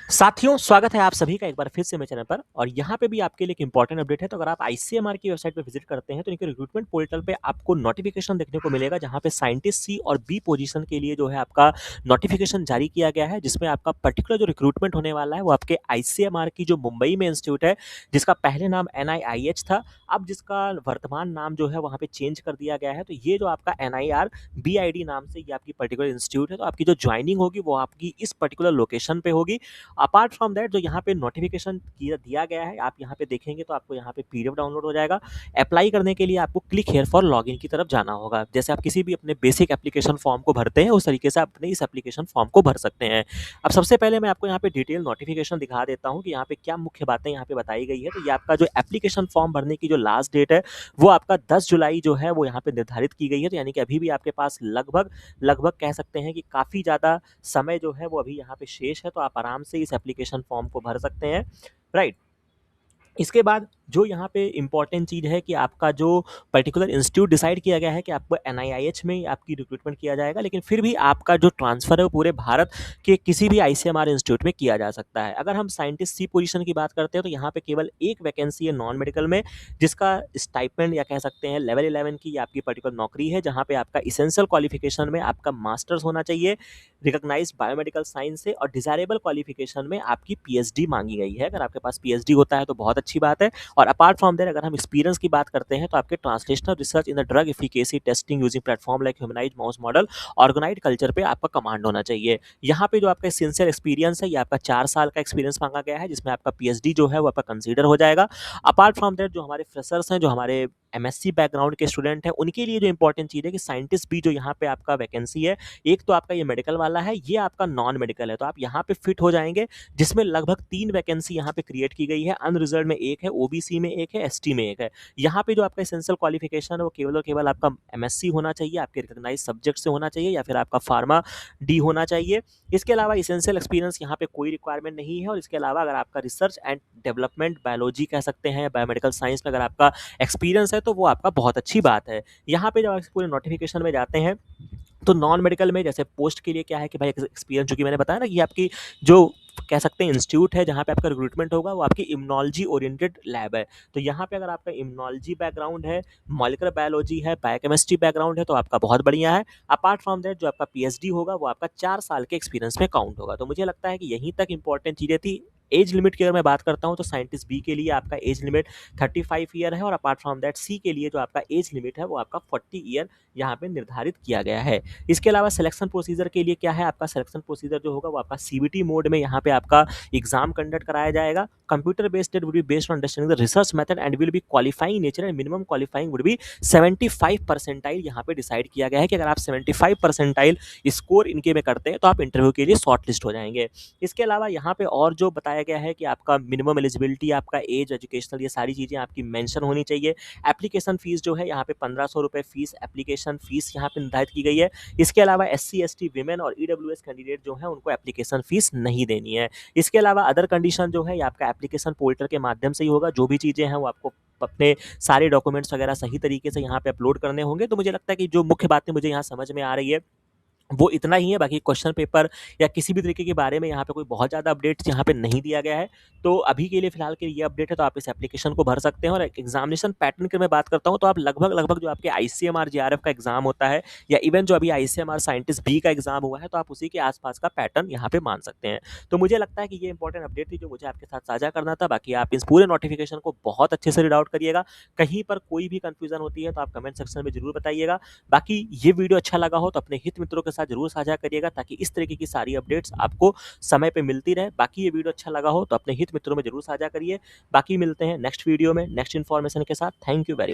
साथियों, स्वागत है आप सभी का एक बार फिर से मेरे चैनल पर और यहाँ पे भी आपके लिए एक इंपॉर्टेंट अपडेट है। तो अगर आप आईसीएमआर की वेबसाइट पे विजिट करते हैं तो इनके रिक्रूटमेंट पोर्टल पे आपको नोटिफिकेशन देखने को मिलेगा, जहाँ पे साइंटिस्ट सी और बी पोजीशन के लिए जो है आपका नोटिफिकेशन जारी किया गया है, जिसमें आपका पर्टिकुलर जो रिक्रूटमेंट होने वाला है वो आपके आईसीएमआर की जो मुंबई में इंस्टीट्यूट है, जिसका पहले नाम एनआईआईएच था, अब जिसका वर्तमान नाम जो है वहाँ पे चेंज कर दिया गया है। तो ये जो आपका एनआईआर बीआईडी नाम से ये आपकी पर्टिकुलर इंस्टीट्यूट है, तो आपकी जो ज्वाइनिंग होगी वो आपकी इस पर्टिकुलर लोकेशन पे होगी। अपार्ट फ्रॉम दैट जो यहाँ पे नोटिफिकेशन दिया गया है, आप यहाँ पे देखेंगे तो आपको यहाँ पे पीडीएफ डाउनलोड हो जाएगा। अप्लाई करने के लिए आपको क्लिक हेयर फॉर लॉगिन की तरफ जाना होगा। जैसे आप किसी भी अपने बेसिक एप्लीकेशन फॉर्म को भरते हैं, उस तरीके से आप अपने इस एप्लीकेशन फॉर्म को भर सकते हैं। अब सबसे पहले मैं आपको यहाँ पे डिटेल नोटिफिकेशन दिखा देता हूँ कि यहाँ पे क्या मुख्य बातें यहाँ पे बताई गई है। तो ये आपका जो एप्लीकेशन फॉर्म भरने की जो लास्ट डेट है वो आपका 10 जुलाई जो है वो यहाँ पे निर्धारित की गई है। तो यानी कि अभी भी आपके पास लगभग लगभग कह सकते हैं कि काफ़ी ज़्यादा समय जो है वो अभी यहाँ पे शेष है, तो आप आराम से इस एप्लीकेशन फॉर्म को भर सकते हैं, राइट। इसके बाद जो यहाँ पे इम्पोर्टेंट चीज़ है कि आपका जो पर्टिकुलर इंस्टीट्यूट डिसाइड किया गया है कि आपको एनआईआईएच में आपकी रिक्रूटमेंट किया जाएगा, लेकिन फिर भी आपका जो ट्रांसफ़र है वो पूरे भारत के किसी भी आईसीएमआर इंस्टीट्यूट में किया जा सकता है। अगर हम साइंटिस्ट सी पोजीशन की बात करते हैं तो यहाँ पे केवल एक वैकेंसी है नॉन मेडिकल में, जिसका स्टाइपेंड या कह सकते हैं लेवल 11 की आपकी पर्टिकुलर नौकरी है, जहाँ पे आपका इसेंशियल क्वालिफिकेशन में आपका मास्टर्स होना चाहिए रिकॉग्नाइज्ड बायोमेडिकल साइंस से, और डिजायरेबल क्वालिफिकेशन में आपकी पीएचडी मांगी गई है। अगर आपके पास पीएचडी होता है तो बहुत अच्छी बात है। और अपार्ट फ्रॉम देयर अगर हम एक्सपीरियंस की बात करते हैं तो आपके translational research in the drug efficacy testing using platform like humanised mouse model organised culture पे आपका कमांड होना चाहिए। यहाँ पे जो आपका सिंसियर एक्सपीरियंस है ये आपका 4 साल का एक्सपीरियंस मांगा गया है, जिसमें आपका पीएचडी जो है वो आपका कंसीडर हो जाएगा। अपार्ट फ्रॉम दैट जो हमारे फ्रेशर्स हैं, जो हमारे एमएससी बैकग्राउंड के स्टूडेंट हैं, उनके लिए जो इंपॉर्टेंट चीज़ है कि साइंटिस्ट भी जो यहाँ पे आपका वैकेंसी है, एक तो आपका ये मेडिकल वाला है, ये आपका नॉन मेडिकल है, तो आप यहाँ पे फिट हो जाएंगे, जिसमें लगभग 3 वैकेंसी यहाँ पे क्रिएट की गई है। अनरिजर्व में एक है, ओबीसी में एक है, एसटी में एक है। यहाँ पे जो आपका एसेंशियल क्वालिफिकेशन है वो केवल और केवल आपका एमएससी होना चाहिए, आपके रिकॉग्नाइज सब्जेक्ट से होना चाहिए, या फिर आपका फार्मा डी होना चाहिए। इसके अलावा एसेंशियल एक्सपीरियंस यहाँ पे कोई रिक्वायरमेंट नहीं है। और इसके अलावा अगर आपका रिसर्च एंड डेवलपमेंट बायोलॉजी कह सकते हैं, बायोमेडिकल साइंस में अगर आपका एक्सपीरियंस है तो वो आपका बहुत अच्छी बात है। यहाँ पे जब आप पूरे नोटिफिकेशन में जाते हैं तो नॉन मेडिकल में जैसे पोस्ट के लिए क्या है कि भाई एक्सपीरियंस, जो कि मैंने बताया ना कि आपकी जो कह सकते हैं इंस्टीट्यूट है जहाँ पे आपका रिक्रूटमेंट होगा वो आपकी इम्यूनोलॉजी ओरिएंटेड लैब है। तो यहाँ पे अगर आपका इम्यूनोलॉजी बैकग्राउंड है, मॉलिक्यूलर बायोलॉजी है, बायोकेमिस्ट्री बैकग्राउंड है, तो आपका बहुत बढ़िया है। अपार्ट फ्रॉम दैट जो आपका पीएचडी होगा वो आपका 4 साल के एक्सपीरियंस में काउंट होगा। तो मुझे लगता है कि यहीं तक इंपॉर्टेंट चीज़ें थी। एज लिमिट की अगर मैं बात करता हूँ तो साइंटिस्ट बी के लिए आपका एज लिमिट 35 ईयर है, और अपार्ट फ्रॉम दैट सी के लिए जो आपका एज लिमिट है वो आपका 40 ईयर यहाँ पे निर्धारित किया गया है। इसके अलावा सिलेक्शन प्रोसीजर के लिए क्या है, आपका सिलेक्शन प्रोसीजर जो होगा वो आपका सीबीटी मोड में यहाँ पे आपका एग्जाम कंडक्ट कराया जाएगा। Computer based test would be based on understanding the research method and will be qualifying nature and minimum qualifying would be 75 percentile. यहाँ पे डिसाइड किया गया है कि अगर आप 75 परसेंटाइल स्कोर इनके में करते हैं तो आप इंटरव्यू के लिए शॉर्ट लिस्ट हो जाएंगे। इसके अलावा यहाँ पे और जो बताया गया है कि आपका मिनिमम एलिजिबिलिटी, आपका एज, एजुकेशनल, ये सारी चीज़ें आपकी मेंशन होनी चाहिए। एप्लीकेशन फीस जो है यहाँ पे 1500 रुपये फीस एप्लीकेशन फीस यहाँ पे निर्धारित की गई है। इसके अलावा एससी एसटी विमेन और ईडब्ल्यूएस कैंडिडेट जो है उनको एप्लीकेशन फीस नहीं देनी है। इसके अलावा अदर कंडीशन जो है ये आपका एप्लीकेशन पोर्टल के माध्यम से ही होगा। जो भी चीज़ें हैं वो आपको अपने सारे डॉक्यूमेंट्स वगैरह सही तरीके से यहाँ पे अपलोड करने होंगे। तो मुझे लगता है कि जो मुख्य बातें मुझे यहाँ समझ में आ रही है वो इतना ही है। बाकी क्वेश्चन पेपर या किसी भी तरीके के बारे में यहाँ पे कोई बहुत ज़्यादा अपडेट्स यहाँ पे नहीं दिया गया है। तो अभी के लिए फिलहाल के लिए ये अपडेट है, तो आप इस एप्लीकेशन को भर सकते हैं। और एग्जामिनेशन पैटर्न की मैं बात करता हूँ तो आप लगभग लगभग जो आपके आईसीएमआर जेआरएफ का एग्जाम होता है, या इवन जो अभी आईसीएमआर साइंटिस्ट बी का एग्जाम हुआ है, तो आप उसी के आसपास का पैटर्न यहाँ पे मान सकते हैं। तो मुझे लगता है कि ये इंपॉर्टेंट अपडेट थी जो मुझे आपके साथ साझा करना था। बाकी आप इस पूरे नोटिफिकेशन को बहुत अच्छे से रीड आउट करिएगा। कहीं पर कोई भी कंफ्यूजन होती है तो आप कमेंट सेक्शन में जरूर बताइएगा। बाकी ये वीडियो अच्छा लगा हो तो अपने हित मित्रों के साथ जरूर साझा करिएगा, ताकि इस तरीके की सारी अपडेट्स आपको समय पे मिलती रहे। बाकी ये वीडियो अच्छा लगा हो तो अपने हित मित्रों में जरूर साझा करिए। बाकी मिलते हैं नेक्स्ट वीडियो में नेक्स्ट इन्फॉर्मेशन के साथ। Thank you very